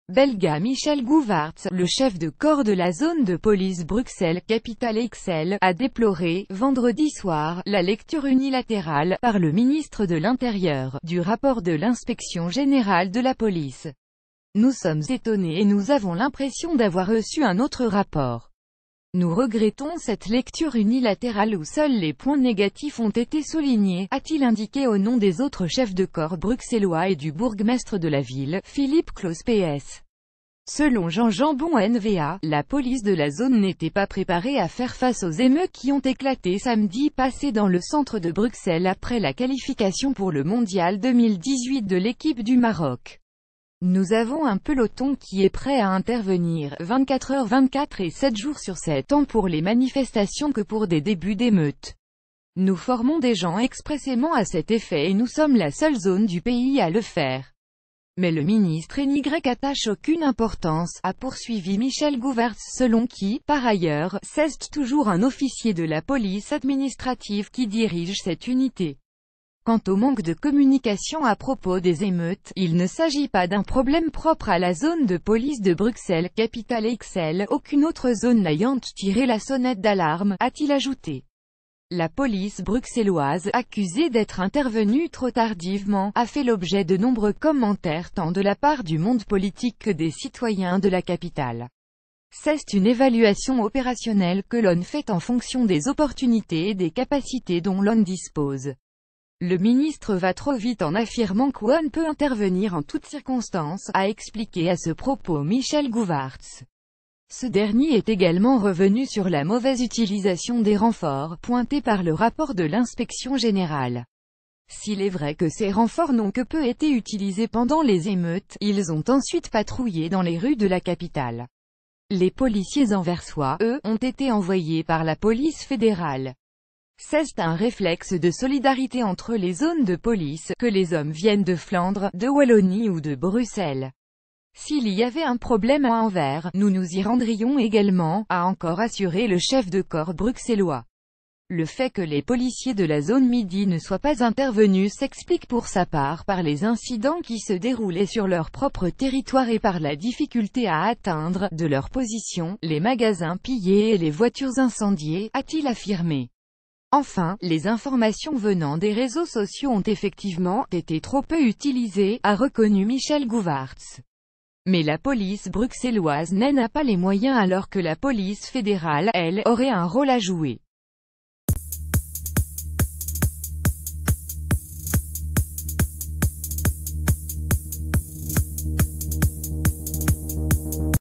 belga Michel Gouvaerts, le chef de corps de la zone de police Bruxelles-Capitale-XL, a déploré, vendredi soir, la lecture unilatérale, par le ministre de l'Intérieur, du rapport de l'inspection générale de la police. Nous sommes étonnés et nous avons l'impression d'avoir reçu un autre rapport. Nous regrettons cette lecture unilatérale où seuls les points négatifs ont été soulignés, a-t-il indiqué au nom des autres chefs de corps bruxellois et du bourgmestre de la ville, Philippe Claus PS. Selon Jean Jambon NVA, la police de la zone n'était pas préparée à faire face aux émeutes qui ont éclaté samedi passé dans le centre de Bruxelles après la qualification pour le mondial 2018 de l'équipe du Maroc. Nous avons un peloton qui est prêt à intervenir, 24h/24 et 7 jours sur 7, tant pour les manifestations que pour des débuts d'émeutes. Nous formons des gens expressément à cet effet et nous sommes la seule zone du pays à le faire. Mais le ministre n'y attache aucune importance, a poursuivi Michel Gouvaerts, selon qui, par ailleurs, c'est toujours un officier de la police administrative qui dirige cette unité. Quant au manque de communication à propos des émeutes, il ne s'agit pas d'un problème propre à la zone de police de Bruxelles-Capitale-XL, aucune autre zone n'ayant tiré la sonnette d'alarme, a-t-il ajouté. La police bruxelloise, accusée d'être intervenue trop tardivement, a fait l'objet de nombreux commentaires tant de la part du monde politique que des citoyens de la capitale. C'est une évaluation opérationnelle que l'on fait en fonction des opportunités et des capacités dont l'on dispose. Le ministre va trop vite en affirmant qu'on peut intervenir en toutes circonstances, a expliqué à ce propos Michel Gouvaerts. Ce dernier est également revenu sur la mauvaise utilisation des renforts, pointés par le rapport de l'inspection générale. S'il est vrai que ces renforts n'ont que peu été utilisés pendant les émeutes, ils ont ensuite patrouillé dans les rues de la capitale. Les policiers anversois, eux, ont été envoyés par la police fédérale. C'est un réflexe de solidarité entre les zones de police, que les hommes viennent de Flandre, de Wallonie ou de Bruxelles. S'il y avait un problème à Anvers, nous nous y rendrions également, a encore assuré le chef de corps bruxellois. Le fait que les policiers de la zone Midi ne soient pas intervenus s'explique pour sa part par les incidents qui se déroulaient sur leur propre territoire et par la difficulté à atteindre, de leur position, les magasins pillés et les voitures incendiées, a-t-il affirmé. Enfin, les informations venant des réseaux sociaux ont effectivement été trop peu utilisées, a reconnu Michel Gouvaerts. Mais la police bruxelloise n'a pas les moyens alors que la police fédérale, elle, aurait un rôle à jouer.